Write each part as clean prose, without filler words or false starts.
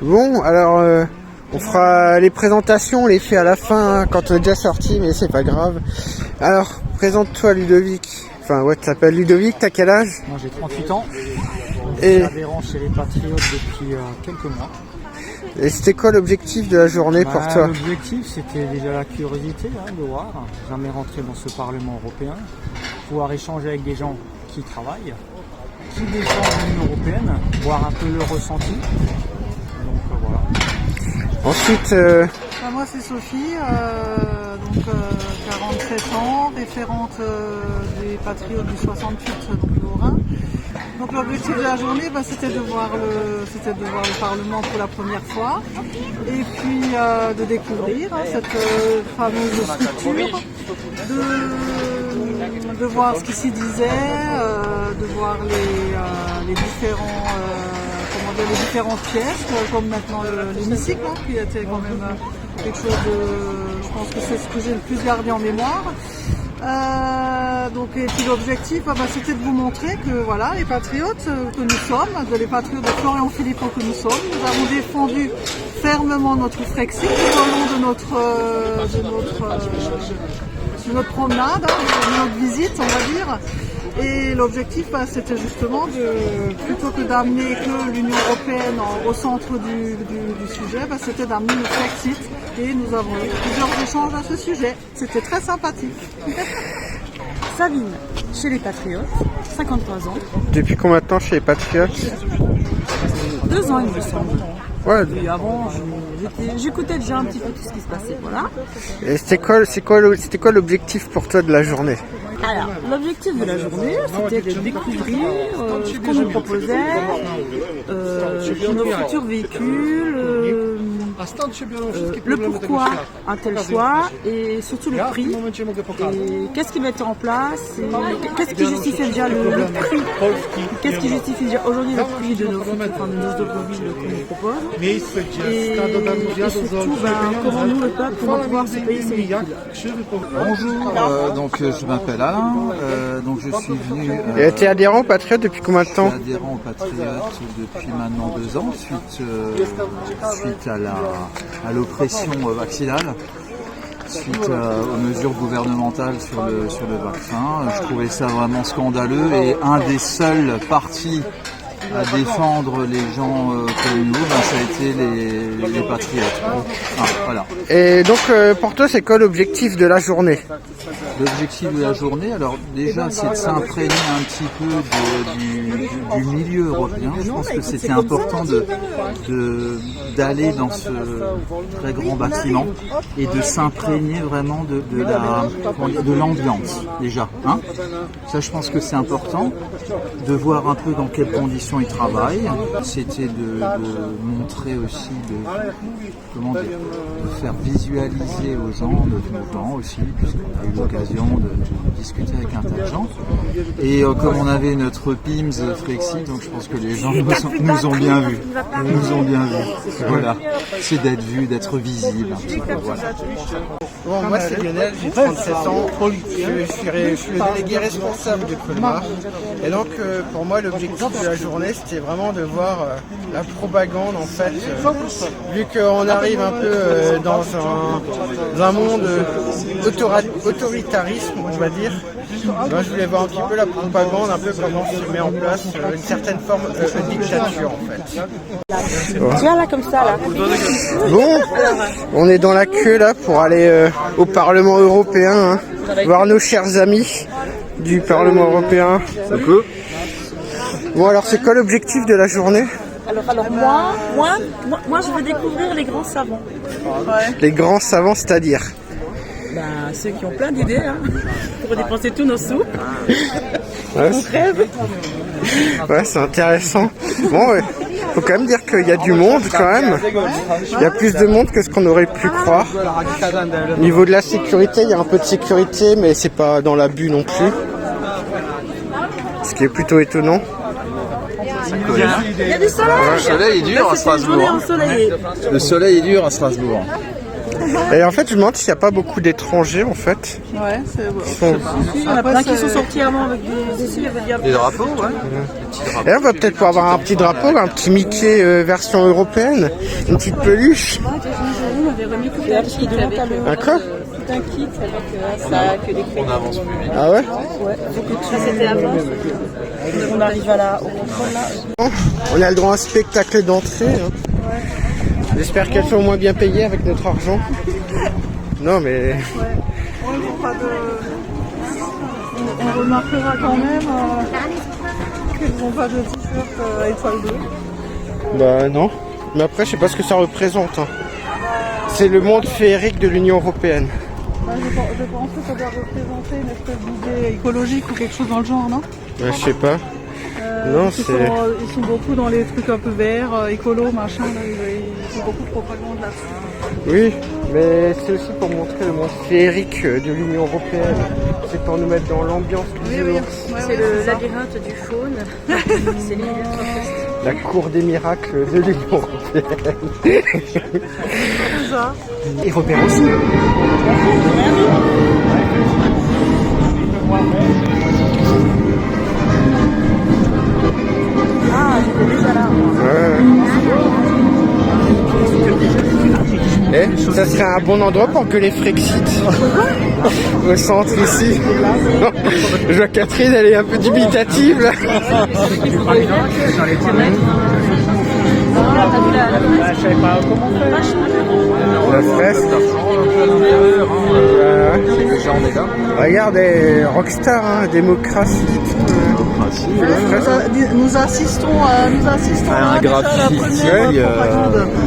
Bon, alors on fera les présentations, on les fait à la fin quand on est déjà sorti, mais c'est pas grave. Alors, présente-toi Ludovic. Enfin, ouais, tu t'appelles Ludovic, t'as quel âge? Moi j'ai 38 ans. Je Et suis adhérent chez les Patriotes depuis quelques mois. Et c'était quoi l'objectif de la journée pour toi? L'objectif c'était déjà la curiosité de voir, jamais rentrer dans ce Parlement européen, pouvoir échanger avec des gens qui travaillent, qui défendent l'Union européenne, voir un peu le ressenti. Donc voilà. Ensuite, Moi c'est Sophie, 47 ans, référente des Patriotes du 68 donc du Haut-Rhin. Donc l'objectif de la journée c'était de voir le Parlement pour la première fois et puis de découvrir cette fameuse structure, de voir ce qui s'y disait, de voir les différentes pièces, comme maintenant l'hémicycle, qui était quand même quelque chose de... Je pense que c'est ce que j'ai le plus gardé en mémoire. Et puis l'objectif, c'était de vous montrer que voilà, les patriotes que nous sommes, les patriotes de Florian Philippot que nous sommes, nous avons défendu fermement notre Frexit tout au long de notre promenade, de notre visite, on va dire. Et l'objectif, c'était justement plutôt que d'amener que l'Union européenne au centre du sujet, c'était d'amener le Frexit. Et nous avons eu plusieurs échanges à ce sujet. C'était très sympathique. Sabine, chez les Patriotes, 53 ans. depuis combien de temps chez les Patriotes? 2 ans, il me semble. Ouais. Et avant, j'écoutais déjà un petit peu tout ce qui se passait, voilà. Et c'était quoi l'objectif pour toi de la journée? Alors, l'objectif de la journée, c'était de découvrir ce qu'on nous proposait, nos futurs véhicules, le pourquoi un tel choix et surtout le prix. Et qu'est-ce qu'ils mettent en place, qu'est-ce qui justifie déjà le prix, qu'est-ce qui justifie déjà aujourd'hui le prix de nos automobiles qu'on nous propose. Et surtout, comment nous, le peuple, comment pouvoir se payer ces véhicules. Bonjour, je m'appelle Alain, je suis venu... Et tu es adhérent aux Patriotes depuis combien de temps? Je suis adhérent aux Patriotes depuis maintenant 2 ans, suite à l'oppression vaccinale, suite aux mesures gouvernementales sur le vaccin. Je trouvais ça vraiment scandaleux et un des seuls partis à défendre les gens comme nous, ça a été les Patriotes. Voilà. Et donc pour toi, c'est quoi l'objectif de la journée? L'objectif de la journée, alors déjà, c'est de s'imprégner un petit peu du milieu européen. Je pense que c'était important d'aller dans ce très grand bâtiment et de s'imprégner vraiment de l'ambiance déjà. Ça, je pense que c'est important de voir un peu dans quelles conditions ils travaillent. C'était de montrer aussi, de faire visualiser aux gens notre mouvement aussi, puisqu'on a eu l'occasion de discuter avec un tas de gens. Et comme on avait notre PIMS Frexit, donc je pense que les gens nous ont bien vus. Voilà, c'est d'être vu, d'être visible. Voilà. Bon, moi c'est Lionel, j'ai 37 ans, je suis le délégué responsable de Colmar. Et donc pour moi l'objectif de la journée c'était vraiment de voir la propagande en fait, vu qu'on arrive un peu dans un monde autoritarisme on va dire. Ben, je voulais voir un petit peu la propagande, un peu comment se met en place une certaine forme de dictature en fait. Tiens là comme ça là. Bon, on est dans la queue là pour aller au Parlement européen, voir nos chers amis du Parlement européen. Bon alors c'est quoi l'objectif de la journée? Alors moi je veux découvrir les grands savants. Les grands savants, c'est-à-dire? Ceux qui ont plein d'idées pour dépenser tous nos sous. Ouais, On crève. Ouais, c'est intéressant. Bon, ouais. Faut quand même dire qu'il y a du monde quand même. Il y a plus de monde que ce qu'on aurait pu croire. Au niveau de la sécurité, il y a un peu de sécurité, mais c'est pas dans l'abus non plus. Ce qui est plutôt étonnant. Il y a du soleil. Le soleil est dur à Strasbourg. Ensoleillée. Le soleil est dur à Strasbourg. Et en fait, je me demande s'il n'y a pas beaucoup d'étrangers en fait. Ouais, c'est bon. Il y en a plein qui sont sortis avant avec des drapeaux, ouais. Et on va peut-être pouvoir avoir un petit drapeau, un petit Mickey version européenne, une petite peluche. On avait remis tout un kit avec Un quoi? tout un kit avec un sac, des crayons. On avance plus vite. Ah ouais? Ouais, ça c'était avant. On arrive au contrôle là. On a le droit à un spectacle d'entrée. Hein. J'espère qu'elles sont au moins bien payées avec notre argent. Non mais... On remarquera quand même qu'ils n'ont pas de t-shirt étoile bleue. Bah non. Mais après, je sais pas ce que ça représente. Hein. C'est le monde féerique de l'Union Européenne. Bah, je pense que ça doit représenter une espèce d'idée écologique ou quelque chose dans le genre, non? Bah, je sais pas. Non, ils sont beaucoup dans les trucs un peu verts, écolo, machin. Là, ils font beaucoup de propagande là-dessus. Oui, mais c'est aussi pour montrer le monde féerique de l'Union Européenne. C'est pour nous mettre dans l'ambiance du jour. C'est le labyrinthe du faune. C'est l'île. La cour des miracles de l'Union Européenne. C'est ça. Et Robert aussi. Ah, j'étais déjà là. Eh, ça serait un bon endroit pour que les Frexit au centre ici. Je vois Catherine, elle est un peu dubitative là. Je savais pas comment faire. La fresque. Regarde, rockstar, hein, démocratie. Nous assistons À un graffiti.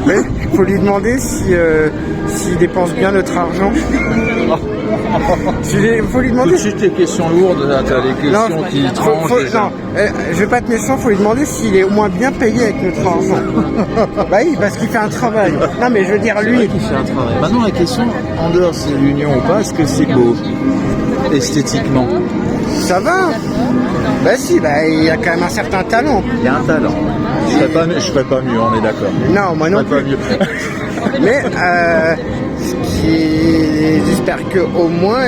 Il faut lui demander s'il dépense bien notre argent. Il faut lui demander. Tout de suite, les questions lourdes, là, t'as les questions qui tranchent déjà. Non, je vais pas être méchant, faut lui demander s'il est au moins bien payé avec notre argent. Bah oui, parce qu'il fait un travail. Non, mais je veux dire, lui. Il fait un travail. Maintenant, la question, en dehors de l'union ou pas, est-ce que c'est beau esthétiquement? Ça va. Bah si, bah il y a quand même un certain talent. Il y a un talent. Je ferais pas mieux, on est d'accord. Non, moi non Je ferais plus. pas mieux. Mais j'espère qu'au moins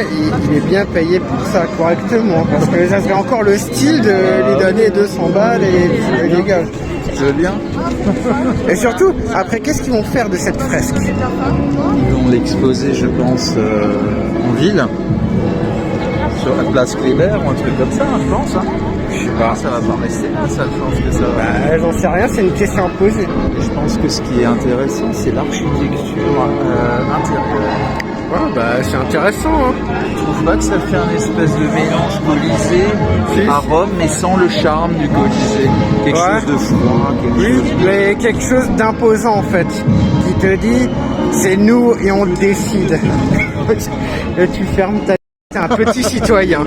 il est bien payé pour ça correctement. Parce que ça serait encore le style de lui donner 200 balles et les gars. Tu veux bien? Et surtout, après, qu'est-ce qu'ils vont faire de cette fresque? Ils vont l'exposer, je pense, en ville. Sur la place Kléber ou un truc comme ça, je pense. Hein. Je sais pas. Ça va pas rester là, ça, je pense que ça va. Bah, j'en sais rien, c'est une question à poser. Et je pense que ce qui est intéressant, c'est l'architecture intérieure. Ouais, bah c'est intéressant. Hein. Je trouve pas que ça fait un espèce de mélange Colisée à Rome, mais sans le charme du Colisée. Quelque chose de froid, mais quelque chose d'imposant en fait, qui te dit c'est nous et on décide. Et tu fermes ta... T'es un petit citoyen.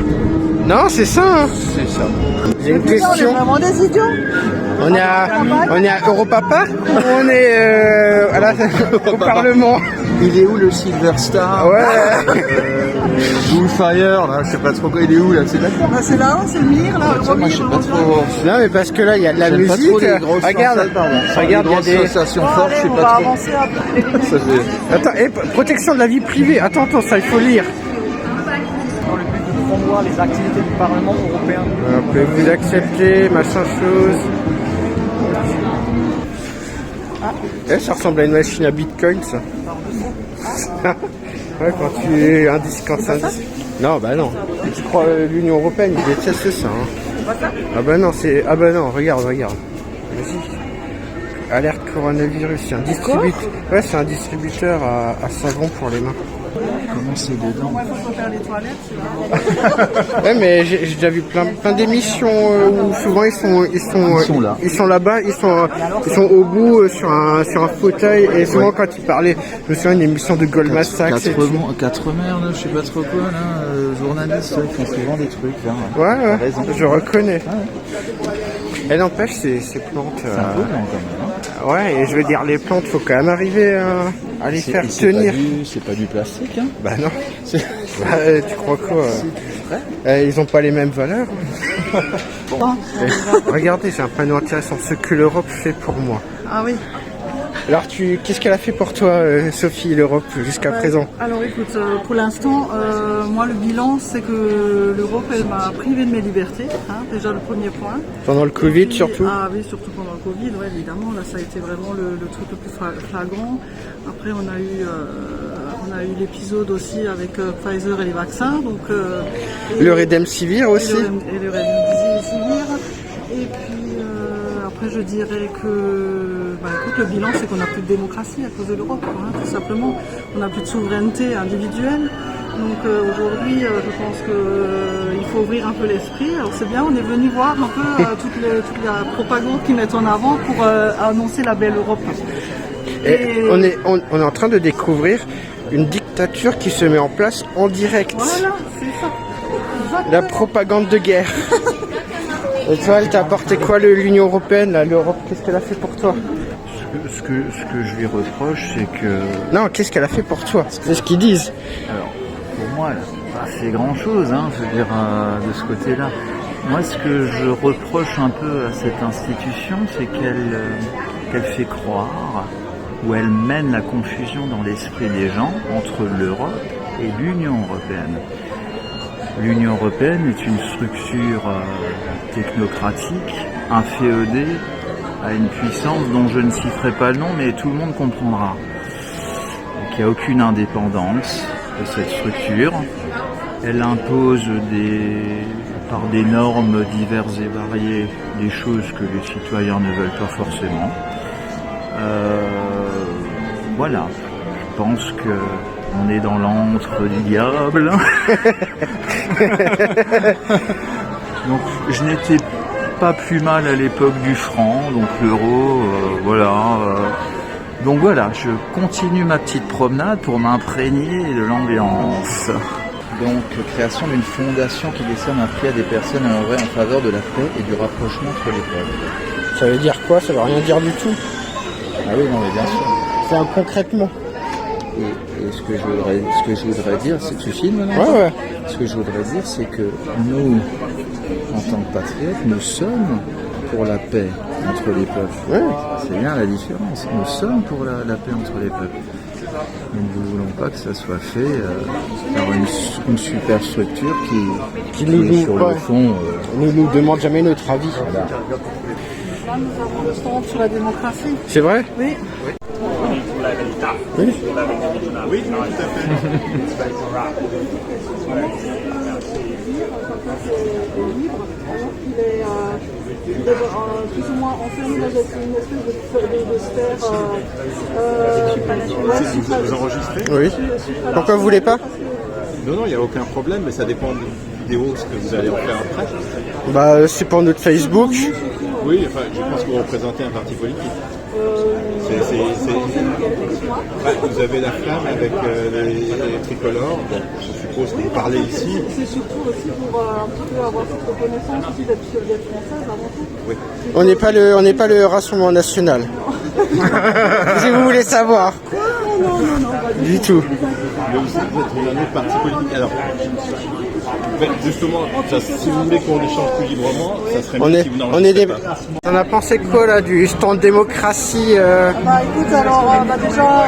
Non, c'est ça. Hein. C'est ça. J'ai une question. On est vraiment des idiots. On est à Europapa ou on est au Parlement? Il est où le Silver Star? Ouais. Bullfire, là, je sais pas trop quoi. Il est où là? C'est d'accord. Bah, c'est là, c'est le mire, là. Moi, je sais pas trop. Non, mais parce que là, il y a de la J'aime pas musique. trop les grosses Regarde, il y a des associations fortes, je sais On pas va trop. avancer un peu. Ça fait... Attends, protection de la vie privée. Attends, ça, il faut lire. Dans le but de promouvoir les activités du Parlement européen. Pouvez-vous accepter, machin chose. Ça ressemble à une machine à bitcoin, ça. Ouais, quand tu indices, quand ça indice. Non, bah non. Tu crois l'Union Européenne, ils détestent ça. Hein. Ah bah non, c'est. Ah bah non, regarde. Vas-y. Alerte coronavirus, c'est un distributeur. Ouais, c'est un distributeur à savon pour les mains. Comment c'est dedans? Il faut faire les toilettes. Ouais, mais j'ai déjà vu plein d'émissions où souvent ils sont là. Ils sont là-bas, ils sont au bout sur un fauteuil et souvent quand ils parlaient, je me souviens d'une émission de Goldman Sachs. Quatre mères, là, je sais pas trop quoi, là, journalistes, ils font souvent des trucs, là. Ouais, Raison. je reconnais. Elle n'empêche ces plantes. C'est un peu lent, quand même. Ouais, et je veux dire, les plantes, faut quand même arriver à les faire tenir. C'est pas du plastique, hein? Bah non. Tu crois quoi? Ils ont pas les mêmes valeurs. Regardez, j'ai un panneau intéressant. Ce que l'Europe fait pour moi. Ah oui. Alors, qu'est-ce qu'elle a fait pour toi, Sophie, l'Europe, jusqu'à présent? Alors écoute, pour l'instant, moi le bilan c'est que l'Europe elle m'a privé de mes libertés, hein, déjà le premier point. Pendant le Covid Puis, surtout? Ah oui, surtout pendant le Covid, ouais, évidemment, là ça a été vraiment le truc le plus flagrant. Après on a eu l'épisode aussi avec Pfizer et les vaccins, donc... Le Remdesivir aussi? Et le Remdesivir. Et puis après je dirais que écoute, le bilan c'est qu'on n'a plus de démocratie à cause de l'Europe, hein, tout simplement. On n'a plus de souveraineté individuelle. Donc aujourd'hui je pense qu'il faut ouvrir un peu l'esprit. Alors c'est bien, on est venu voir un peu toute la propagande qu'ils mettent en avant pour annoncer la belle Europe. Et on est en train de découvrir une dictature qui se met en place en direct. Voilà, c'est ça. Exactement. La propagande de guerre. Et toi, elle t'a apporté quoi l'Union Européenne, là, l'Europe? Qu'est-ce qu'elle a fait pour toi? Ce que je lui reproche, c'est que... Non, qu'est-ce qu'elle a fait pour toi? C'est ce qu'ils disent. Alors, pour moi, elle n'a pas fait grand-chose, hein, je veux dire, de ce côté-là. Moi, ce que je reproche un peu à cette institution, c'est qu'elle fait croire, ou elle mène la confusion dans l'esprit des gens entre l'Europe et l'Union européenne. L'Union européenne est une structure technocratique, inféodée à une puissance dont je ne citerai pas le nom, mais tout le monde comprendra. Donc, il n'y a aucune indépendance de cette structure. Elle impose par des normes diverses et variées des choses que les citoyens ne veulent pas forcément. Voilà, je pense que on est dans l'antre du diable. Donc je n'étais pas plus mal à l'époque du franc, donc l'euro, voilà. Donc voilà, je continue ma petite promenade pour m'imprégner de l'ambiance. Donc création d'une fondation qui décerne un prix à des personnes en vrai en faveur de la paix et du rapprochement entre les peuples. Ça veut dire quoi? Ça veut rien dire du tout. Ah oui, non mais bien sûr. Enfin, concrètement. Et ce que je voudrais dire, c'est que tu filmes maintenant. Ouais. Ce que je voudrais dire, c'est que nous, en tant que patriotes, nous sommes pour la paix entre les peuples. Ouais. C'est bien la différence. Nous sommes pour la paix entre les peuples. Nous ne voulons pas que ça soit fait par une super structure qui nous sur le fond... nous demande jamais notre avis. Voilà. Là nous avons le stand sur la démocratie. C'est vrai? Oui. Oui. Oui, tout à fait. Il est plus ou moins enfermé dans une espèce de sphère. Vous enregistrez? Oui. Pourquoi vous voulez pas? Non, il n'y a aucun problème, mais ça dépend de vidéo, ce que vous allez en faire après. Bah, c'est pour notre Facebook. Oui, enfin, je pense que vous représentez un parti politique. Vous avez la flamme avec les tricolores, donc je suppose que vous parlez ici. C'est surtout aussi pour un petit peu avoir cette reconnaissance aussi d'être française avant tout. Oui. On n'est pas le Rassemblement National. Si vous voulez savoir. Non, pas Du tout. Mais vous êtes un autre parti politique. Alors, justement, si vous voulez qu'on échange plus librement, ça serait mieux si vous n'enregistrez pas. On a pensé quoi là du stand démocratie Bah écoute, alors déjà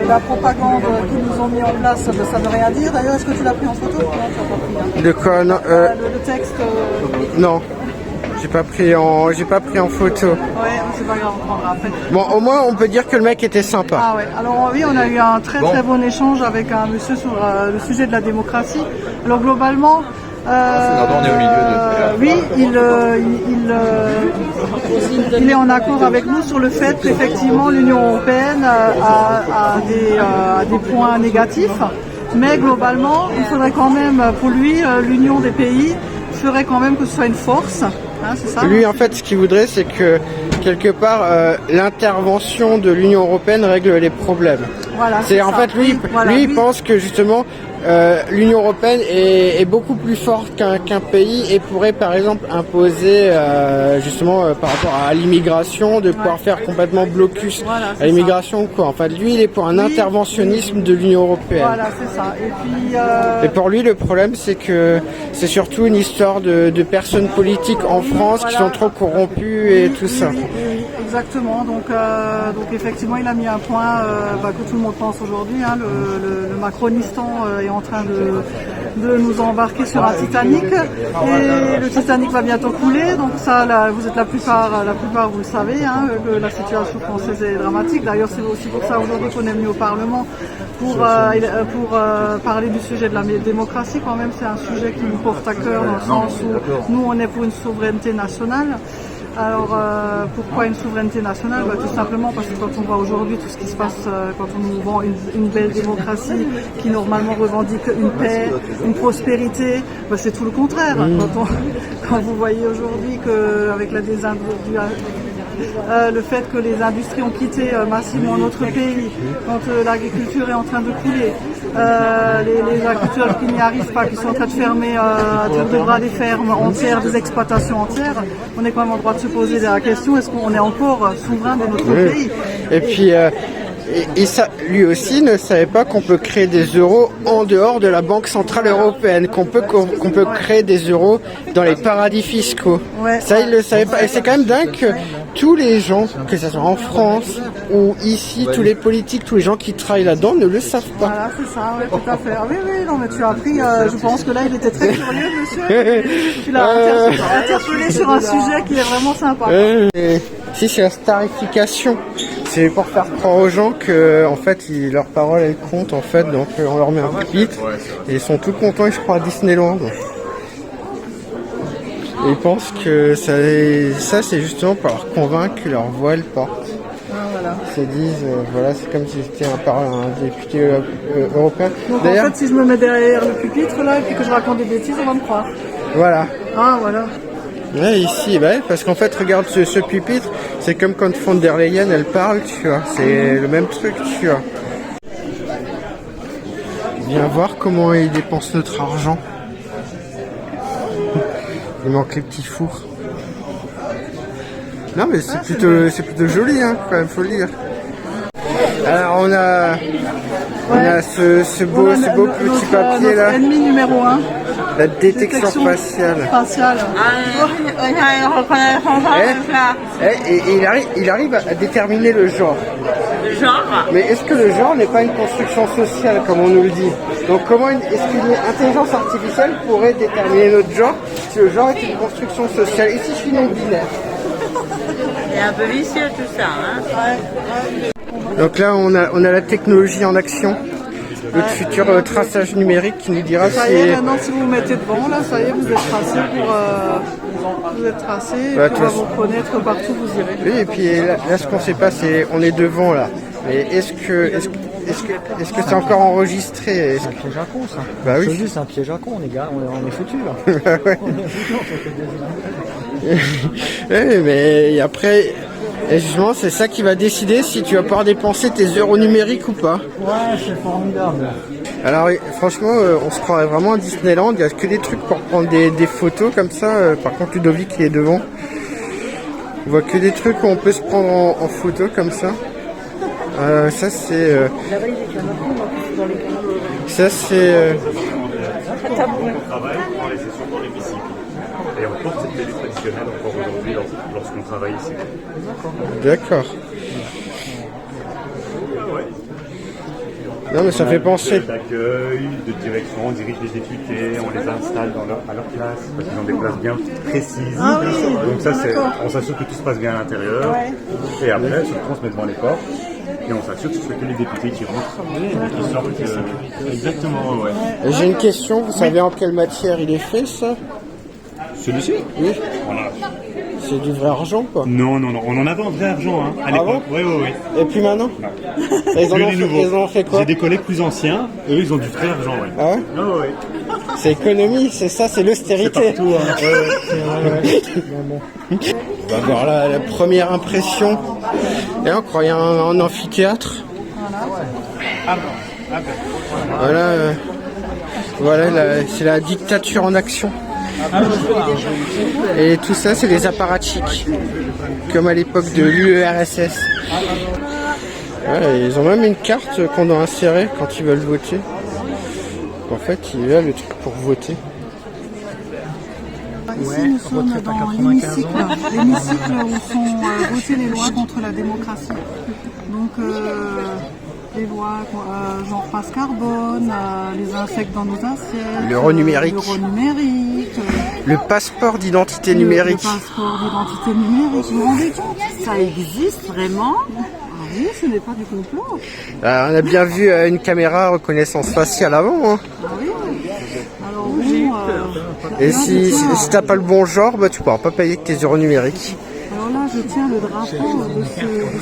la propagande qu'ils nous ont mis en place, ça veut rien dire. D'ailleurs, est-ce que tu l'as pris en photo? Non, tu l'as pas pris. Hein. De quoi? Non, Le texte. non. J'ai pas pris en photo. Ouais, c'est pas grave, on prendra après. Bon, au moins on peut dire que le mec était sympa. Ah ouais. Alors oui, on a eu un très bon échange avec un monsieur sur le sujet de la démocratie. Alors globalement. on est au milieu il est en accord avec nous sur le fait qu'effectivement l'Union européenne a des points négatifs, mais globalement, il faudrait quand même, pour lui, l'union des pays ferait quand même que ce soit une force. Hein, c'est ça? Lui, en fait, ce qu'il voudrait, c'est que quelque part, l'intervention de l'Union européenne règle les problèmes. Voilà, c'est en ça. fait lui, il pense que justement l'Union européenne est beaucoup plus forte qu'un pays et pourrait par exemple imposer justement par rapport à l'immigration de pouvoir faire complètement blocus à l'immigration ou quoi. En fait, lui, il est pour un interventionnisme de l'Union européenne. Voilà, c'est ça. Et puis. Et pour lui, le problème, c'est que c'est surtout une histoire de personnes politiques en France qui sont trop corrompues et tout ça. Oui, exactement. Donc effectivement, il a mis un point que tout le monde pense aujourd'hui. Hein, le Macronistan est en train de nous embarquer sur un Titanic et le Titanic va bientôt couler. Donc ça, là, vous êtes la plupart vous le savez, hein, que la situation française est dramatique. D'ailleurs, c'est aussi pour ça aujourd'hui qu'on est venu au Parlement pour parler du sujet de la démocratie. Quand même, c'est un sujet qui nous porte à cœur dans le sens où nous, on est pour une souveraineté nationale. Alors, pourquoi une souveraineté nationale? Tout simplement parce que quand on voit aujourd'hui tout ce qui se passe, quand on nous vend une belle démocratie qui normalement revendique une paix, une prospérité, c'est tout le contraire. Quand vous voyez aujourd'hui qu'avec la le fait que les industries ont quitté massivement notre pays, quand l'agriculture est en train de couler, les agriculteurs qui n'y arrivent pas, qui sont en train de fermer à tour de bras des fermes entières, des exploitations entières, on est quand même en droit de se poser la question, est-ce qu'on est encore souverain de notre pays? Et puis, et ça, lui aussi ne savait pas qu'on peut créer des euros en dehors de la Banque Centrale Européenne, qu'on peut créer des euros dans les paradis fiscaux. Ouais. Ça, il le savait pas. Et c'est quand même dingue que tous les gens, que ce soit en France ou ici, tous les politiques, tous les gens qui travaillent là-dedans ne le savent pas. Voilà, c'est ça, ouais, tout à fait. Ah oui, non, mais tu as appris, je pense que là, il était très curieux, monsieur. Tu l'as interpellé sur un sujet qui est vraiment sympa. Si, c'est la starification. C'est pour faire croire aux gens que, en fait, leur parole, elle compte, en fait. Donc, on leur met un pupitre et ils sont tout contents, ils se croient à Disneyland. Et ils pensent que ça c'est justement pour leur convaincre que leur voix, elle porte. Voilà. Ils se disent, voilà, c'est comme si j'étais un député européen. Donc, en fait, si je me mets derrière le pupitre, là, et puis que je raconte des bêtises, on va me croire. Voilà. Ah, voilà. Ouais, ici, parce qu'en fait, regarde ce pupitre, c'est comme quand von der Leyen, elle parle, tu vois, c'est le même truc, tu vois. Viens voir comment ils dépensent notre argent. Il manque les petits fours. Non, mais c'est plutôt joli, hein, quand même, faut le dire. Alors, on a ce beau petit papier là. Ennemi numéro 1. La détection faciale. Et il arrive à déterminer le genre. Le genre? Mais est-ce que le genre n'est pas une construction sociale, comme on nous le dit? Donc comment est-ce qu'une intelligence artificielle pourrait déterminer notre genre si le genre est une construction sociale? Et si je suis non-binaire? C'est un peu vicieux tout ça, hein? Donc là, on a la technologie en action. Le futur traçage numérique qui nous dira ça y est, maintenant si vous vous mettez devant, là, ça y est, vous êtes tracé on va vous reconnaître partout, vous irez. Oui, et puis là ce qu'on sait pas, c'est on est devant là. Mais est-ce que c'est encore enregistré? C'est un piège à con, ça. Bah oui. Je te dis, c'est un piège à con, on est foutus là. Ouais. On est foutus, on fait des Oui, mais après, et justement, c'est ça qui va décider si tu vas pouvoir dépenser tes euros numériques ou pas. Ouais, c'est formidable. Alors, franchement, on se croirait vraiment à Disneyland. Il n'y a que des trucs pour prendre des photos comme ça. Par contre, Ludovic, il est devant. On voit que des trucs où on peut se prendre en photo comme ça. Ça, c'est... Ça, c'est... On travaille dans les sessions dans l'hémicycle. Et on porte cette tenue traditionnelle encore aujourd'hui lorsqu'on travaille ici. D'accord. Non mais ça fait penser. D'accueil, de direction, on dirige les députés, on les installe à leur place, parce qu'ils ont des places bien précises. Ah oui, donc ça, on s'assure que tout se passe bien à l'intérieur. Ouais. Et après, on se met devant les portes. Et on s'assure que ce sont que les députés qui rentrent et qui sortent. Exactement, ouais. J'ai une question, vous savez en quelle matière il est fait ça? Celui-ci? Oui. C'est du vrai argent quoi? Non, on en avait en vrai argent hein, à l'époque. Oui. Et puis maintenant? Non. Ils en ont fait quoi? J'ai des collègues plus anciens, eux ils ont du vrai argent, ouais. Ah ouais? Ah ouais. C'est économie, c'est ça, c'est l'austérité. C'est partout, hein. On va voir la première impression. Et on croyait un amphithéâtre. Voilà, c'est la dictature en action. Et tout ça, c'est les apparatchiks, comme à l'époque de l'URSS. Ouais, ils ont même une carte qu'on doit insérer quand ils veulent voter. En fait, il y a le truc pour voter. ici nous sommes dans l'hémicycle où sont votées les lois contre la démocratie. Donc les lois genre passe carbone, les insectes dans nos assiettes, l'euro numérique, le passeport d'identité numérique. Le passeport d'identité numérique, vous vous rendez compte? Ça existe vraiment? Ah oui, ce n'est pas du complot. On a bien vu une caméra reconnaissance faciale avant. Hein. Ah oui. Alors bon, et si t'as pas le bon genre, bah tu pourras pas payer avec tes euros numériques. Alors là, je tiens le drapeau de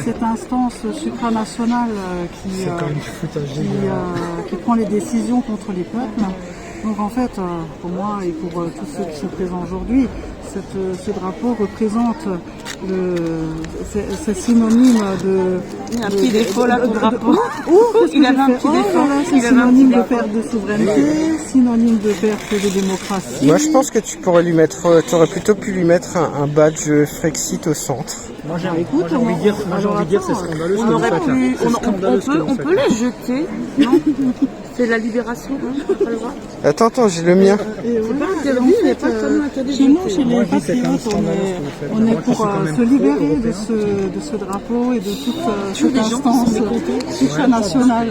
cette instance supranationale qui prend les décisions contre les peuples. Donc en fait, pour moi et pour tous ceux qui sont présents aujourd'hui, ce drapeau représente c'est synonyme de... Il y a un petit défaut là, le drapeau. Il avait un petit défaut. C'est synonyme de perte de souveraineté, synonyme de perte de démocratie. Moi je pense que tu pourrais lui mettre, tu aurais plutôt pu lui mettre un badge Frexit au centre. Moi j'ai envie de dire c'est scandaleux. On aurait pu, on peut les jeter, non? C'est la libération, hein, pas le droit. Attends, j'ai le mien. C'est pas interdit, il n'y a pas seulement interdit. Chez nous, chez les patriotes, on est pour se libérer de ce drapeau et de toute cette instance supranationale.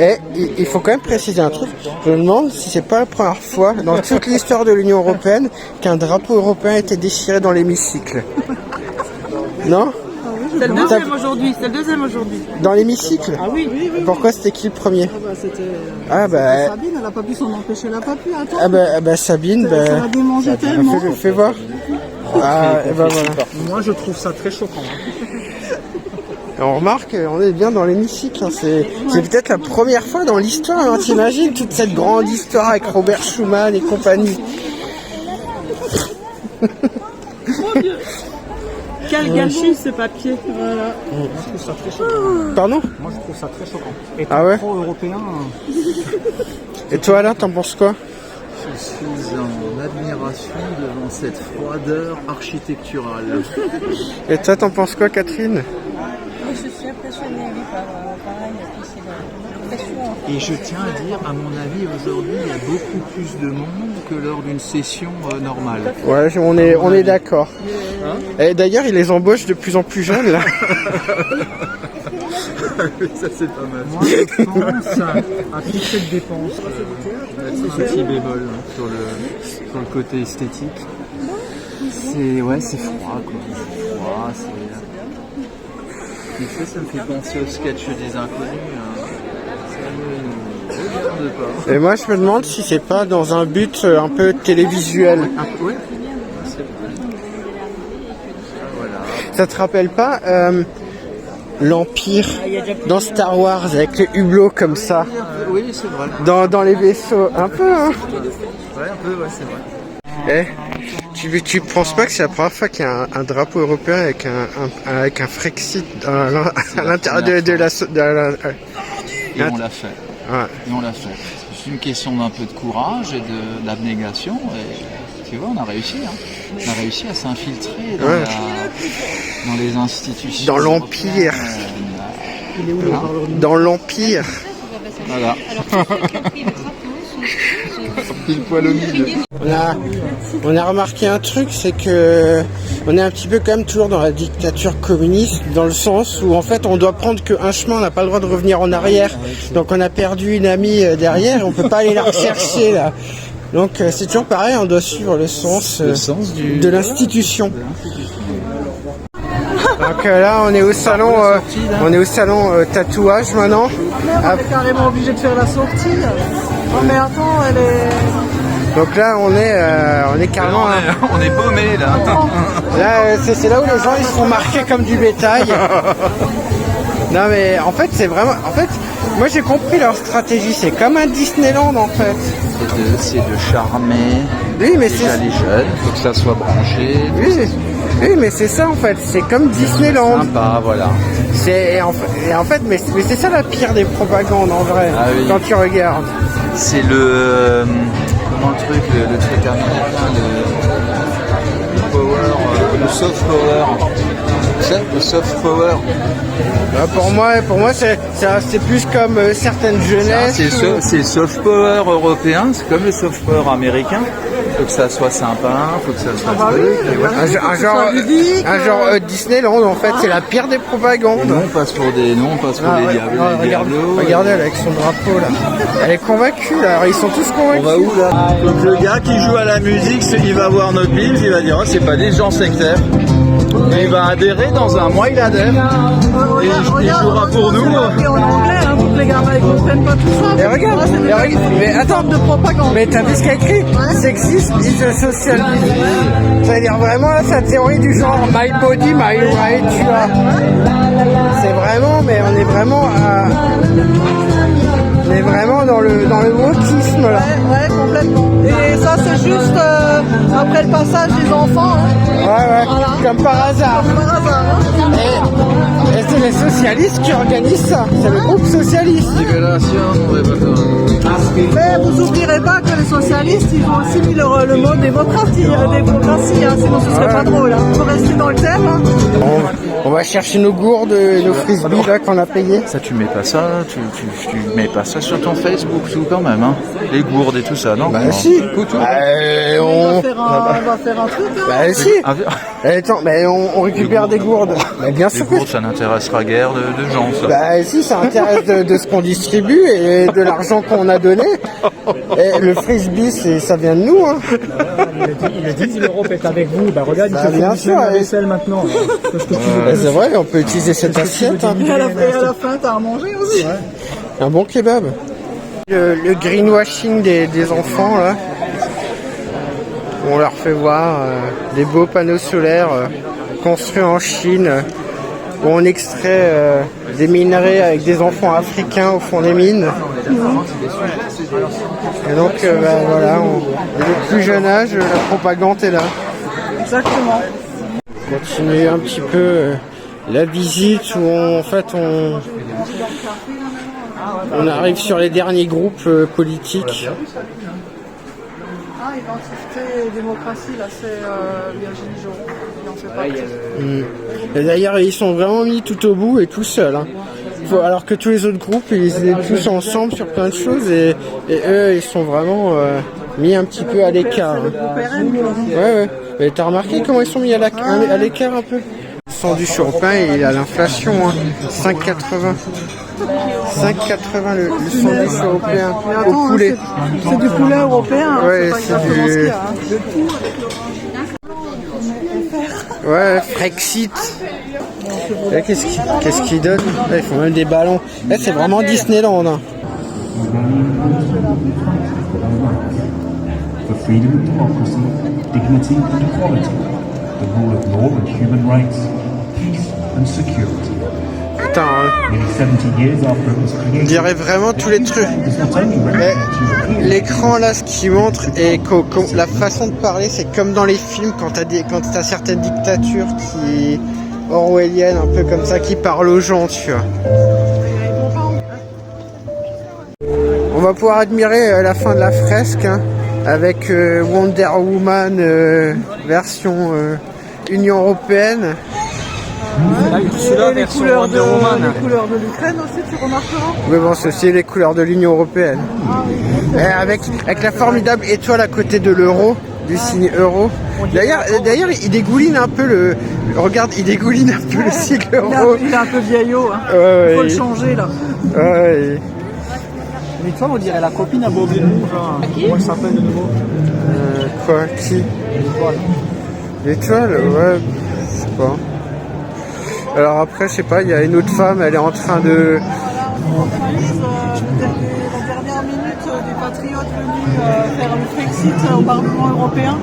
Et il faut quand même préciser un truc. Je me demande si c'est pas la première fois dans toute l'histoire de l'Union européenne qu'un drapeau européen a été déchiré dans l'hémicycle. Non? C'est le deuxième aujourd'hui. Dans l'hémicycle? Ah oui. Pourquoi c'était qui le premier? C'était Sabine, elle n'a pas pu s'en empêcher, elle n'a pas pu attendre. Sabine, ça l'a démangé tellement. Fais voir. Voilà. Moi je trouve ça très choquant. Et on remarque, on est bien dans l'hémicycle. Hein. C'est peut-être la première fois dans l'histoire. Hein. T'imagines toute cette grande histoire avec Robert Schuman et compagnie. Mon Dieu. Quel gâchis ce papier. Voilà. Moi je trouve ça très choquant. Pardon? Moi je trouve ça très choquant. Et ouais? pro-européen. Et toi Alain, t'en penses quoi? Je suis en admiration devant cette froideur architecturale. Et toi t'en penses quoi Catherine? Je suis impressionnée par pareil, c'est l'impression. Et je tiens à dire, à mon avis, aujourd'hui, il y a beaucoup plus de monde que lors d'une session normale. Ouais, on est d'accord. Et d'ailleurs, ils les embauchent de plus en plus jeunes là. Ça c'est pas mal. Moi je pense à toute cette dépense. Un petit bémol sur le côté esthétique. C'est froid quoi. C'est froid, Mais ça me fait penser au sketch des inconnus. Ça me regarde pas. Et moi je me demande si c'est pas dans un but un peu télévisuel. Ouais. C'est vrai. Voilà. Ça te rappelle pas l'Empire dans Star Wars avec les hublots comme ça? Oui, c'est vrai. Dans les vaisseaux, un peu hein? Ouais, un peu, ouais, c'est vrai. Tu penses pas que c'est la première fois qu'il y a un drapeau européen avec un Frexit à l'intérieur de la... Et on l'a fait. Ouais. Et on l'a fait. C'est une question d'un peu de courage et d'abnégation. Et tu vois, on a réussi. Hein. On a réussi à s'infiltrer dans les institutions. Dans l'Empire. Dans l'Empire. Voilà. Pile poil au milieu. On a remarqué un truc, c'est que on est un petit peu quand même toujours dans la dictature communiste, dans le sens où en fait on doit prendre qu'un chemin, on n'a pas le droit de revenir en arrière. Donc on a perdu une amie derrière et on peut pas aller la rechercher là. Donc c'est toujours pareil, on doit suivre le sens de l'institution. Donc là on est au salon, tatouage maintenant. On est carrément obligé de faire la sortie. Oh mais attends, elle est... Donc là on est carrément... On est paumé là. Là c'est là où les gens ils se font marquer comme du bétail. Non mais en fait c'est vraiment... En fait moi j'ai compris leur stratégie, c'est comme un Disneyland en fait. C'est de charmer déjà les jeunes, faut que ça soit branché. Oui mais c'est ça en fait, c'est comme Disneyland. Sympa, voilà. Et en fait mais c'est ça la pire des propagandes en vrai, quand tu regardes. C'est le... comment le truc américain, le soft power. Tu sais, le soft power. Pour moi c'est plus comme certaines jeunesses. C'est le soft power européen, c'est comme le soft power américain. faut que ça soit sympa, faut que ça soit truc. Et voilà. Un genre Disneyland en fait, c'est la pire des propagandes. Et nous on passe pour des diablos. Regardez elle, avec son drapeau là. Elle est convaincue là, ils sont tous convaincus. On va où là? Donc le gars qui joue à la musique, il va voir notre Bible, il va dire oh, c'est pas des gens sectaires. Et il va adhérer dans un mois, il adhère. Et il jouera pour nous. Et en anglais, hein, pour que les gamins ne comprennent pas tout ça. Et regarde, mais attends, de propagande. Mais t'as vu ce qu'il y a écrit? Sexiste is a socialist. C'est-à-dire vraiment là, sa théorie du genre my body, my right, tu vois. C'est vraiment, mais on est vraiment dans le wokisme là. Ouais, complètement. Et ça c'est juste après le passage des enfants. Hein. Ouais, voilà. Comme par hasard. Et c'est les socialistes qui organisent ça. C'est le groupe socialiste. Mais vous n'oublierez pas que les socialistes, ils ont aussi mis le mot démocratie, hein, sinon ce serait pas drôle. Hein. Il faut rester dans le thème. Hein. On va chercher nos gourdes, nos frisbees là qu'on a payés. Ça tu mets pas ça, tu mets pas ça sur ton Facebook tout quand même, hein. Les gourdes et tout ça, non? Bah si. On va faire un truc. Hein. Bah si. Attends, mais on récupère des gourdes. Bah, bien sûr. Les gourdes, ça n'intéressera guère de gens, ça. Bah si, ça intéresse de ce qu'on distribue et de l'argent qu'on a donné. Et le frisbee, ça vient de nous. Hein. Il a dit l'Europe est avec vous. Bah regarde, il bien sûr, la vaisselle maintenant. C'est vrai, on peut utiliser cette assiette. Hein. Et à la fin, t'as à manger aussi. Ouais. Un bon kebab. Le greenwashing des enfants, là. On leur fait voir des beaux panneaux solaires construits en Chine où on extrait des minerais avec des enfants africains au fond des mines. Et donc voilà, dès le plus jeune âge, la propagande est là. Exactement. On continue un petit peu la visite où on arrive sur les derniers groupes politiques. Identité et démocratie, là c'est Virginie Joron, il en fait partie. Et d'ailleurs, ils sont vraiment mis tout au bout et tout seuls. Hein. Alors que tous les autres groupes, ils étaient tous ensemble sur plein de choses et eux, ils sont vraiment mis un petit peu à l'écart. Hein. Ouais. Mais t'as remarqué comment ils sont mis à l'écart un peu? Le sang du Chopin, il a l'inflation, hein. 5,80. 5,80 le sandwich européen au poulet. C'est du poulet européen, hein, ouais, c'est pas exactement ce qu'il y a. Hein. Ouais, Frexit. Qu'est-ce qu'ils donnent? Là, ils font même des ballons. Là, c'est vraiment Disneyland. Hein. For freedom and democracy, dignity and equality, the rule of law and human rights, peace and security. Putain, hein. On dirait vraiment tous les trucs. L'écran là, ce qui montre et la façon de parler, c'est comme dans les films quand t'as certaines dictatures qui orwelliennes, un peu comme ça, qui parlent aux gens, tu vois. On va pouvoir admirer la fin de la fresque hein, avec Wonder Woman version Union Européenne. Et les couleurs de l'Ukraine aussi, tu remarqueras. Mais bon, c'est aussi les couleurs de l'Union Européenne. Et avec la formidable étoile à côté de l'euro, du signe euro. D'ailleurs, il dégouline un peu il dégouline un peu le sigle euro. Il est un peu vieillot. Hein. Ouais, il faut le changer là. Ouais. L'étoile, on dirait la copine à Bobby Rouge. Comment elle s'appelle de nouveau? Quoi? Qui? L'étoile? Ouais, je sais pas. Alors après, je sais pas, il y a une autre femme, elle est en train de... La dernière minute des patriotes venus faire le Frexit au Parlement européen.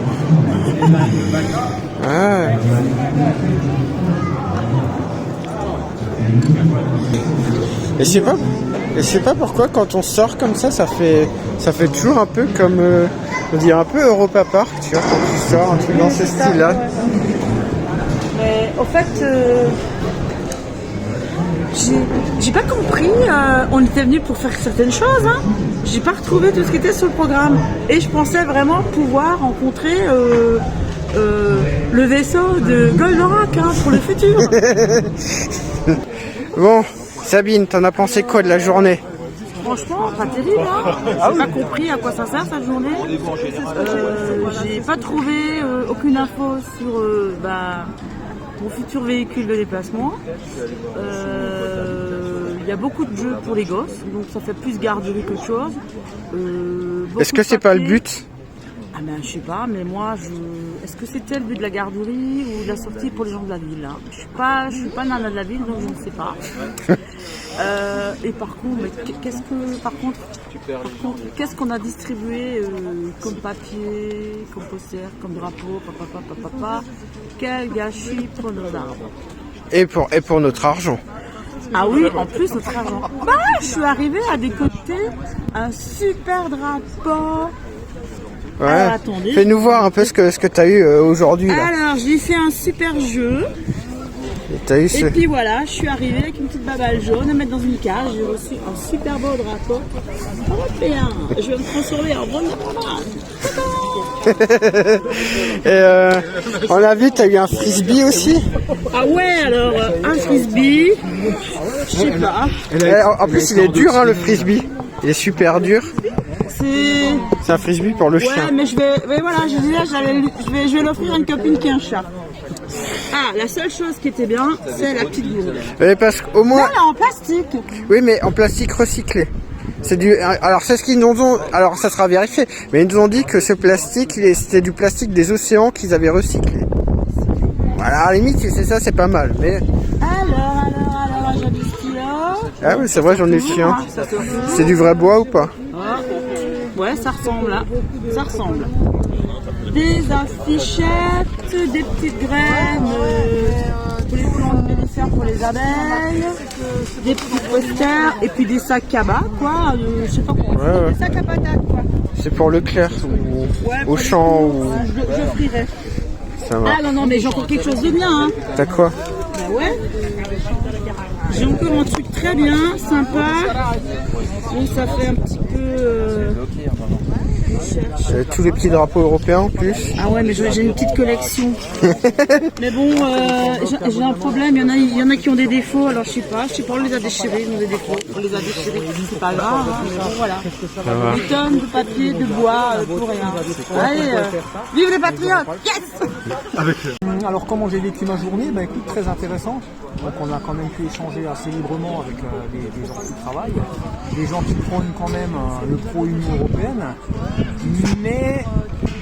Ah. Et je sais pas pourquoi quand on sort comme ça fait toujours un peu comme on dirait un peu Europa Park, tu vois, quand tu sors un truc dans ce style-là. Mais au fait, j'ai pas compris. On était venu pour faire certaines choses. Hein. J'ai pas retrouvé tout ce qui était sur le programme. Et je pensais vraiment pouvoir rencontrer le vaisseau de Goldorak hein, pour le futur. Bon, Sabine, t'en as pensé quoi de la journée? franchement, pas terrible. Hein. J'ai pas compris à quoi ça sert cette journée. J'ai pas trouvé aucune info sur mon futur véhicule de déplacement. Il y a beaucoup de jeux pour les gosses, donc ça fait plus garderie qu'autre chose. Est-ce que c'est pas le but? Ah ben je sais pas, mais moi est-ce que c'était le but de la garderie ou de la sortie pour les gens de la ville hein. Je suis pas nana de la ville, donc je ne sais pas. Et par contre, qu'est-ce qu'on a distribué comme papier, comme poster, comme drapeau, papa. Quel gâchis pour nos arbres. Et pour notre argent. Ah oui, en plus notre argent. Je suis arrivée à décoter un super drapeau. Ouais. Alors, attendez. Fais-nous voir un peu ce que tu as eu aujourd'hui. Alors, j'ai fait un super jeu. Et puis voilà, je suis arrivée avec une petite babale jaune à mettre dans une cage. J'ai reçu un super beau drapeau européen. Je vais me transformer en bonne Et on a vu, tu as eu un frisbee aussi. Ah ouais, alors un frisbee, je sais pas. En plus, il est dur hein, le frisbee. Il est super dur. C'est un frisbee pour le chien. Ouais, mais je vais l'offrir à une copine qui a un chat. Ah, la seule chose qui était bien, c'est la petite gourde. Mais parce qu'au moins. Non, elle est en plastique. Oui, mais en plastique recyclé. Alors c'est ce qu'ils nous ont. Alors ça sera vérifié. Mais ils nous ont dit que ce plastique, c'était du plastique des océans qu'ils avaient recyclé. Voilà, à la limite, c'est ça, c'est pas mal. Mais. Alors, j'ai du stylo. Ah oui, c'est vrai, j'en ai ici un. C'est du vrai bois ou pas? Ouais, ça ressemble là. Ça ressemble. Des affichettes, des petites graines pour les plantes bénéficiaires pour les abeilles, des petits posters et puis des sacs cabas, quoi. Je sais pas comment on dit, des sacs à patates, quoi. C'est pour Leclerc ou Auchan ou. Je frierai. Ça va. Ah non, mais j'ai encore quelque chose de bien. Hein. T'as quoi? Bah ouais. J'ai encore un truc très bien, sympa. Donc ça fait un petit peu. Tous les petits drapeaux européens en plus. Ah ouais, mais j'ai une petite collection. Mais bon, j'ai un problème. Il y en a qui ont des défauts. Alors je sais pas, on les a déchirés, ils ont des défauts. On les a déchirés, c'est pas grave. Hein, mais bon, voilà. Des tonnes de papier, de bois, pour rien. Allez, vive les patriotes! Yes! Alors comment j'ai vécu ma journée? Écoute, très intéressant. Donc on a quand même pu échanger assez librement avec des gens qui travaillent, des gens qui prônent quand même le pro-Union européenne, mais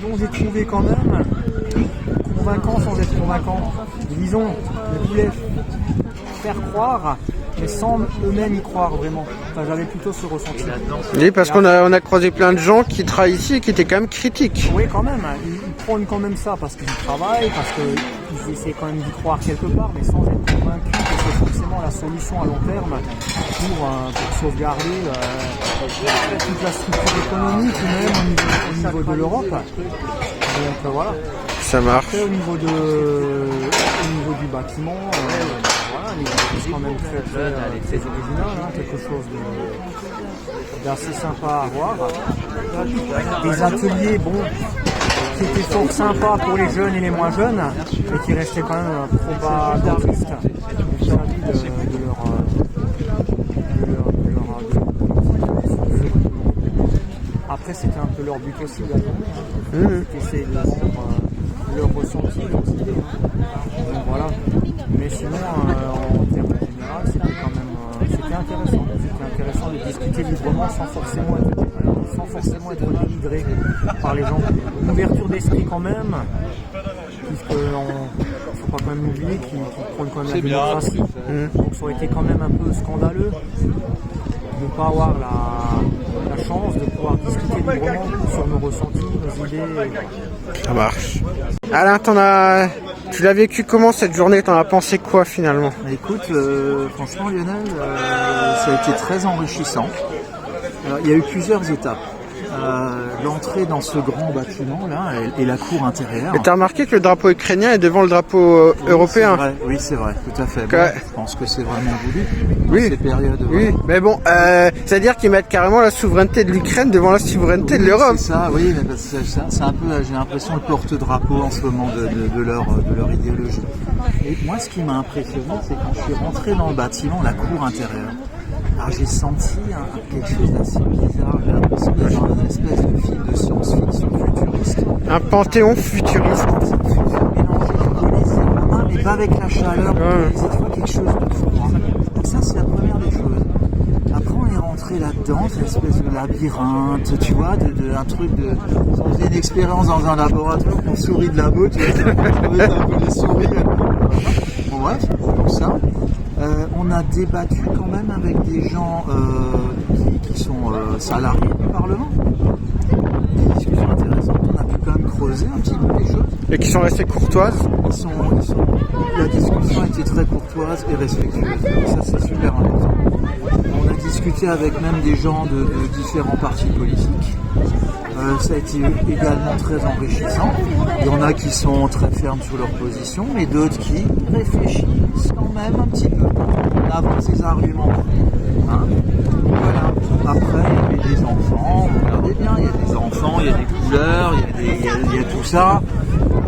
dont j'ai trouvé quand même convaincant sans être convaincant. Disons, ils voulaient faire croire, mais sans eux-mêmes y croire vraiment. Enfin, j'avais plutôt ce ressenti. Oui, parce qu'on a croisé plein de gens qui travaillent ici et qui étaient quand même critiques. Oui, quand même. Ils prônent quand même ça parce qu'ils travaillent, parce qu'ils essaient quand même d'y croire quelque part, mais sans être convaincus que c'est forcément la solution à long terme pour sauvegarder toute la structure économique ou même au niveau de l'Europe. Donc voilà. Ça marche. Après, au niveau du bâtiment, voilà, les choses quand même très originales, hein, quelque chose d'assez sympa à voir. Des ateliers, qui étaient fort sympas pour les jeunes et les moins jeunes, mais qui restaient quand même propagandistes vis-à-vis de leur Après, c'était un peu leur but aussi, la journée. C'était essayer de vendre leur ressenti, leurs idées. Donc voilà. Mais sinon, en termes général, c'était quand même c'était intéressant. C'était intéressant de discuter librement sans forcément être délivré par les gens. Une ouverture d'esprit quand même, puisqu'il ne faut pas quand même oublier qu'ils prônent quand même la démocratie. Donc ça aurait été quand même un peu scandaleux de ne pas avoir la chance de pouvoir discuter librement sur nos ressentis, nos idées. Ça marche. Alain, tu l'as vécu comment cette journée? T'en as pensé quoi finalement? Écoute, franchement Lionel, ça a été très enrichissant. Il y a eu plusieurs étapes. L'entrée dans ce grand bâtiment là et la cour intérieure. Et t'as remarqué que le drapeau ukrainien est devant le drapeau européen? Oui, c'est vrai, tout à fait. Bon, je pense que c'est vraiment voulu. Oui. Ces périodes. Oui, mais bon, c'est-à-dire qu'ils mettent carrément la souveraineté de l'Ukraine devant la souveraineté de l'Europe. C'est ça, oui, mais c'est un peu, j'ai l'impression, le porte-drapeau en ce moment de leur idéologie. Et moi, ce qui m'a impressionné, c'est quand je suis rentré dans le bâtiment, la cour intérieure, Alors j'ai senti quelque chose d'assez bizarre, j'ai l'impression d'être dans une espèce de film de science-fiction futuriste. Un panthéon futuriste. Mélangé de Gaulle et Romain, mais pas avec la chaleur, cette fois quelque chose de froid. Donc ça c'est la première des choses. Après on est rentré là-dedans, cette espèce de labyrinthe, tu vois, un truc de... On faisait une expérience dans un laboratoire, on sourit de labo, tu vois, on faisait un peu les souris. Bon bref, comme ça. On a débattu quand même avec des gens qui sont salariés du Parlement. Des discussions intéressantes, on a pu quand même creuser un petit peu les choses. Et qui sont restées courtoises. La discussion était très courtoise et respectueuse. Ça c'est super important. On a discuté avec même des gens de différents partis politiques. Ça a été également très enrichissant. Il y en a qui sont très fermes sur leur position, mais d'autres qui réfléchissent quand même un petit peu. On avance ses arguments. Hein, voilà. Après, il y avait des enfants, regardez bien, il y a des enfants, il y a des couleurs, il y a tout ça.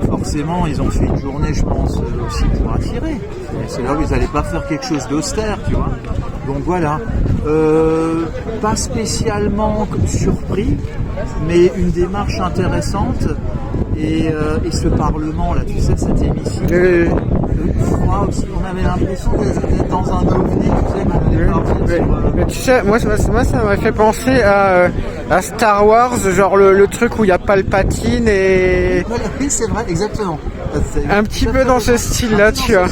Forcément, ils ont fait une journée, je pense, aussi pour attirer. C'est là où ils n'allaient pas faire quelque chose d'austère, tu vois. Donc voilà. Pas spécialement surpris, mais une démarche intéressante. Et ce Parlement, là, tu sais, cet hémicycle, froid aussi, on avait l'impression d'être dans un ovni, tu sais, quand on est parti. Mais tu sais, moi ça m'a fait penser à Star Wars, genre le truc où il y a Palpatine et... Oui, c'est vrai, exactement. Un petit peu dans ce style-là, tu vois.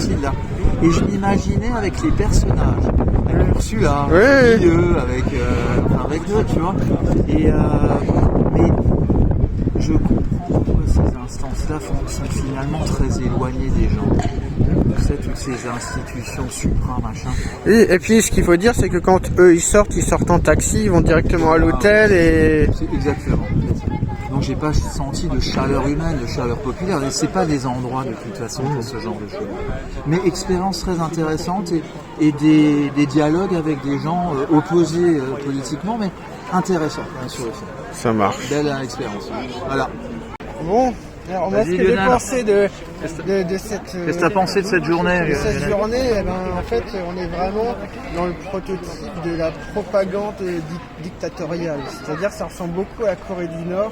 Et je m'imaginais avec les personnages, avec Ursula, oui. avec eux, tu vois. Mais je comprends pourquoi ces instances-là sont finalement très éloignées des gens. Tu sais, toutes ces institutions suprêmes, machin. Et puis ce qu'il faut dire, c'est que quand eux ils sortent en taxi, ils vont directement à l'hôtel et... Exactement. Donc j'ai pas senti de chaleur humaine, de chaleur populaire. Et c'est pas des endroits de toute façon pour ce genre de choses. Mais expérience très intéressante et des dialogues avec des gens opposés politiquement, mais intéressants, bien sûr. Ça marche. Belle expérience. Voilà. Bon, alors moi ce que j'ai pensé de cette... Qu'est-ce que tu as pensé de cette journée? De cette journée, eh ben, en fait, on est vraiment dans le prototype de la propagande dictatoriale. C'est-à-dire ça ressemble beaucoup à la Corée du Nord,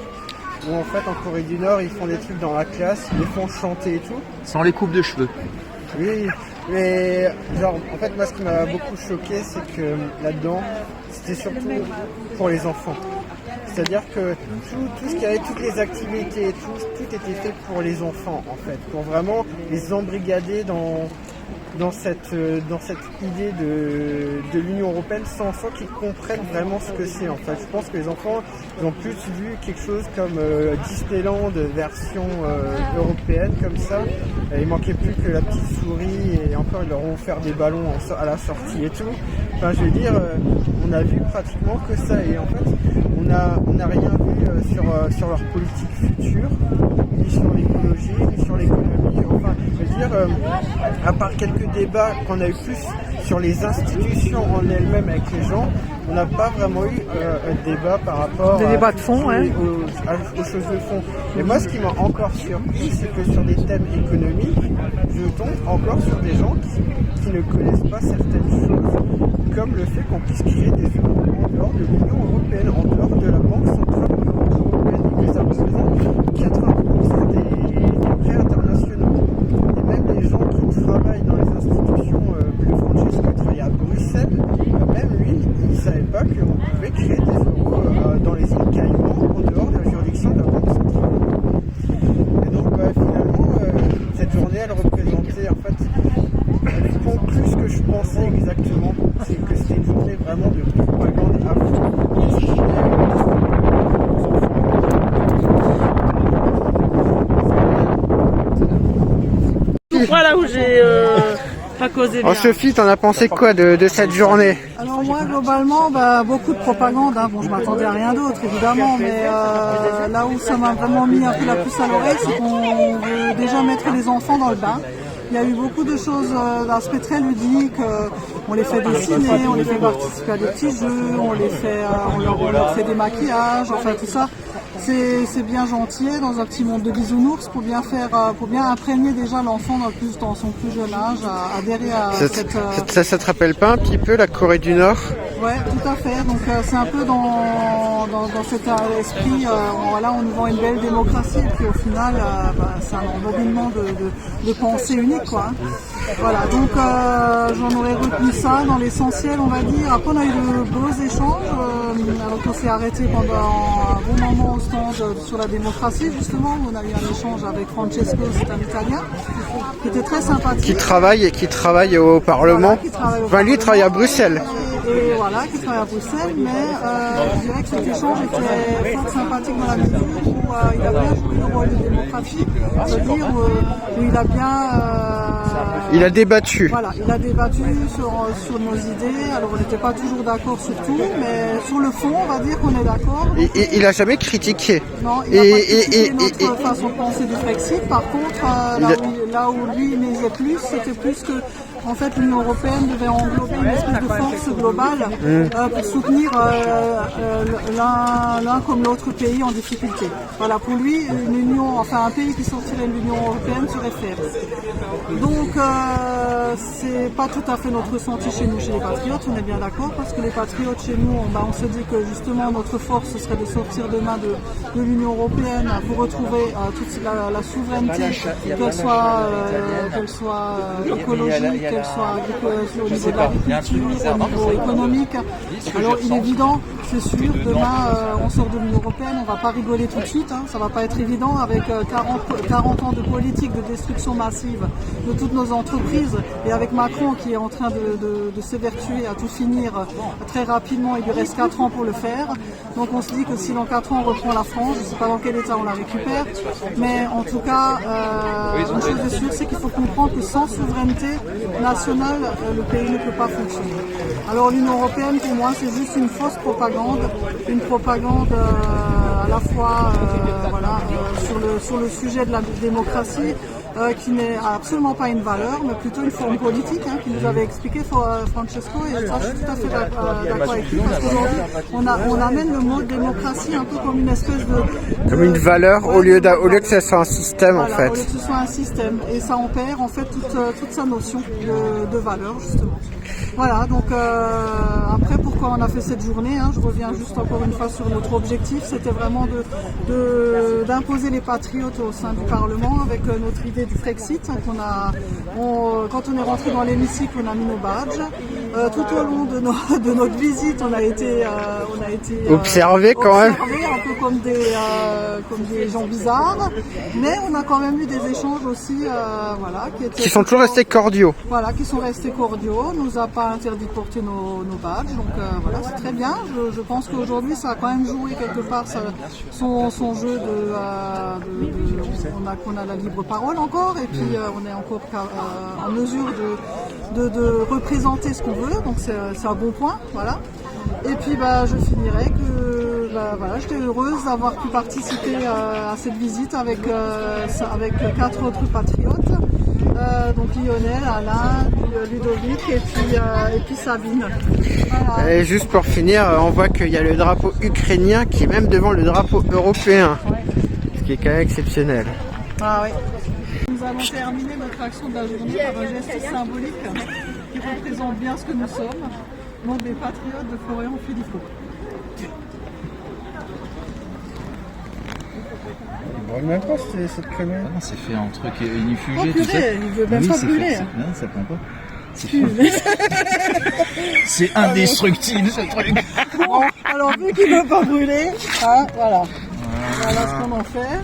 où en fait en Corée du Nord ils font des trucs dans la classe, ils les font chanter et tout. Sans les coupes de cheveux. Oui, mais genre en fait moi ce qui m'a beaucoup choqué c'est que là-dedans c'était surtout pour les enfants. C'est-à-dire que tout ce qu'il y avait, toutes les activités, tout était fait pour les enfants en fait, pour vraiment les embrigader dans cette idée de l'Union Européenne sans qu'ils comprennent vraiment ce que c'est en fait. Je pense que les enfants ils ont plus vu quelque chose comme Disneyland version européenne comme ça. Il manquait plus que la petite souris et encore ils leur ont offert des ballons à la sortie et tout. Enfin je veux dire, on a vu pratiquement que ça et en fait on n'a rien vu sur leur politique future, ni sur l'écologie, ni sur l'économie. Enfin, je veux dire, à part quelques débats qu'on a eu plus sur les institutions en elles-mêmes avec les gens, on n'a pas vraiment eu un débat par rapport des débats de fond, aux choses de fond. Et moi, ce qui m'a encore surpris, c'est que sur des thèmes économiques, je tombe encore sur des gens qui ne connaissent pas certaines choses, comme le fait qu'on puisse créer des euros en dehors de l'Union Européenne, en dehors de la Banque Centrale Européenne, et que ça représente 80% des prêts internationaux. Et même les gens qui travaillent dans les institutions, le Francesco travaille à Bruxelles, même lui, il ne savait pas qu'on pouvait créer des euros dans les îles Caïmans, en dehors de la juridiction de la Banque Centrale. Et donc finalement, cette journée, elle représentait en fait plus ce que je pensais exactement, c'est que c'était une journée vraiment de propagande à fond. Voilà où j'ai pas causé bien. Oh Sophie, t'en as pensé quoi de cette journée? Alors moi globalement beaucoup de propagande, hein. Bon je m'attendais à rien d'autre évidemment, mais là où ça m'a vraiment mis un peu la puce à l'oreille, c'est qu'on veut déjà mettre les enfants dans le bain. Il y a eu beaucoup de choses d'aspect très ludique, on les fait dessiner, on les fait participer à des petits jeux, on leur fait des maquillages, enfin tout ça. c'est bien gentil dans un petit monde de bisounours pour bien imprégner déjà l'enfant dans son plus jeune âge à adhérer à ça te rappelle pas un petit peu la Corée du Nord? Ouais, tout à fait. Donc c'est un peu dans cet esprit, voilà, on nous vend une belle démocratie et puis au final, c'est un embobbinement de pensée unique, quoi. Voilà, donc j'en aurais retenu ça dans l'essentiel, on va dire. Après, on a eu de beaux échanges, alors qu'on s'est arrêté pendant un bon moment au stand sur la démocratie, justement. On a eu un échange avec Francesco, c'est un Italien, qui était très sympathique. Qui travaille au Parlement. Voilà, lui, il travaille à Bruxelles. Et voilà, qui travaille à Bruxelles, mais je dirais que cet échange était fort sympathique dans la mesure où il a bien joué le rôle de démocratie, c'est-à-dire où il a bien... il a débattu. Voilà, il a débattu sur nos idées, alors on n'était pas toujours d'accord sur tout, mais sur le fond, on va dire qu'on est d'accord. Il a jamais critiqué. Non, il n'a pas critiqué notre façon de penser du Brexit, par contre, là où lui il misait plus, c'était plus que... En fait, l'Union européenne devait englober une espèce de force globale pour soutenir l'un comme l'autre pays en difficulté. Voilà, pour lui, un pays qui sortirait de l'Union européenne serait faible. Donc, c'est pas tout à fait notre ressenti chez nous, chez les Patriotes, on est bien d'accord, parce que les Patriotes chez nous, on se dit que justement notre force ce serait de sortir demain de l'Union européenne pour retrouver toute la souveraineté, qu'elle soit écologique, qu'elle soit au niveau de l'agriculture, au niveau économique. Alors il est évident, c'est sûr, demain on sort de l'Union européenne, on va pas rigoler tout de suite, ça va pas être évident avec 40 ans de politique de destruction massive de toutes nos entreprises et avec Macron qui est en train de s'évertuer à tout finir très rapidement, il lui reste 4 ans pour le faire. Donc on se dit que si dans 4 ans on reprend la France, je ne sais pas dans quel état on la récupère, mais en tout cas, une chose est sûre, c'est qu'il faut comprendre que sans souveraineté nationale, le pays ne peut pas fonctionner. Alors l'Union européenne, pour moi, c'est juste une fausse propagande, une propagande à la fois sur le sujet de la démocratie, qui n'est absolument pas une valeur, mais plutôt une forme politique, qui nous avait expliqué Francesco, et ça, je suis tout à fait d'accord avec lui, parce qu'aujourd'hui, on amène le mot démocratie un peu comme une espèce de... Comme une valeur, au lieu que ça soit un système, voilà, en fait. Au lieu que ce soit un système, et ça en perd, en fait, toute sa notion de valeur, justement. Voilà, donc après, pourquoi on a fait cette journée, je reviens juste encore une fois sur notre objectif, c'était vraiment d'imposer les patriotes au sein du Parlement avec notre idée du Brexit. Quand on est rentré dans l'hémicycle, on a mis nos badges. Tout au long de notre visite, on a été observé quand même. Un peu comme des gens bizarres, mais on a quand même eu des échanges aussi, qui sont toujours restés cordiaux. Voilà, qui sont restés cordiaux. On nous a pas interdit de porter nos badges, donc voilà, c'est très bien. Je pense qu'aujourd'hui, ça a quand même joué quelque part son jeu qu'on a la libre parole encore, et puis on est encore en mesure de représenter ce qu'on veut, donc c'est un bon point, voilà. Et puis je finirai que j'étais heureuse d'avoir pu participer à cette visite avec 4 autres patriotes, donc Lionel, Alain, Ludovic et puis Sabine. Voilà. Et juste pour finir, on voit qu'il y a le drapeau ukrainien qui est même devant le drapeau européen, ce qui est quand même exceptionnel. Ah oui. Nous allons terminer notre action de la journée par un geste symbolique qui représente bien ce que nous sommes, donc des patriotes de Florian-Philippot. Il brûle même pas cette connerie. Ah non, c'est fait en truc inifugé, tu sais. Il veut même pas brûler. Non, ça prend pas. C'est indestructible ce truc. Bon, alors vu qu'il ne veut pas brûler, voilà. Voilà ce qu'on en fait.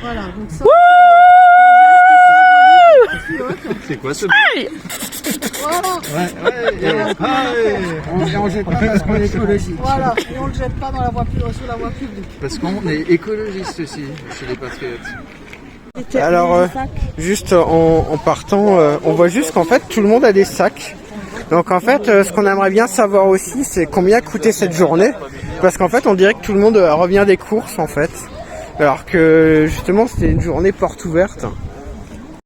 Voilà, donc ça. C'est quoi ce Voilà. Et on jette pas parce qu'on est écologiste. Voilà, et on ne le jette pas sur la voie publique. Parce qu'on est écologiste aussi chez les patriotes. Alors, juste en partant, on voit juste qu'en fait tout le monde a des sacs. Donc en fait, ce qu'on aimerait bien savoir aussi, c'est combien coûtait cette journée. Parce qu'en fait, on dirait que tout le monde revient des courses en fait. Alors que justement, c'était une journée porte ouverte.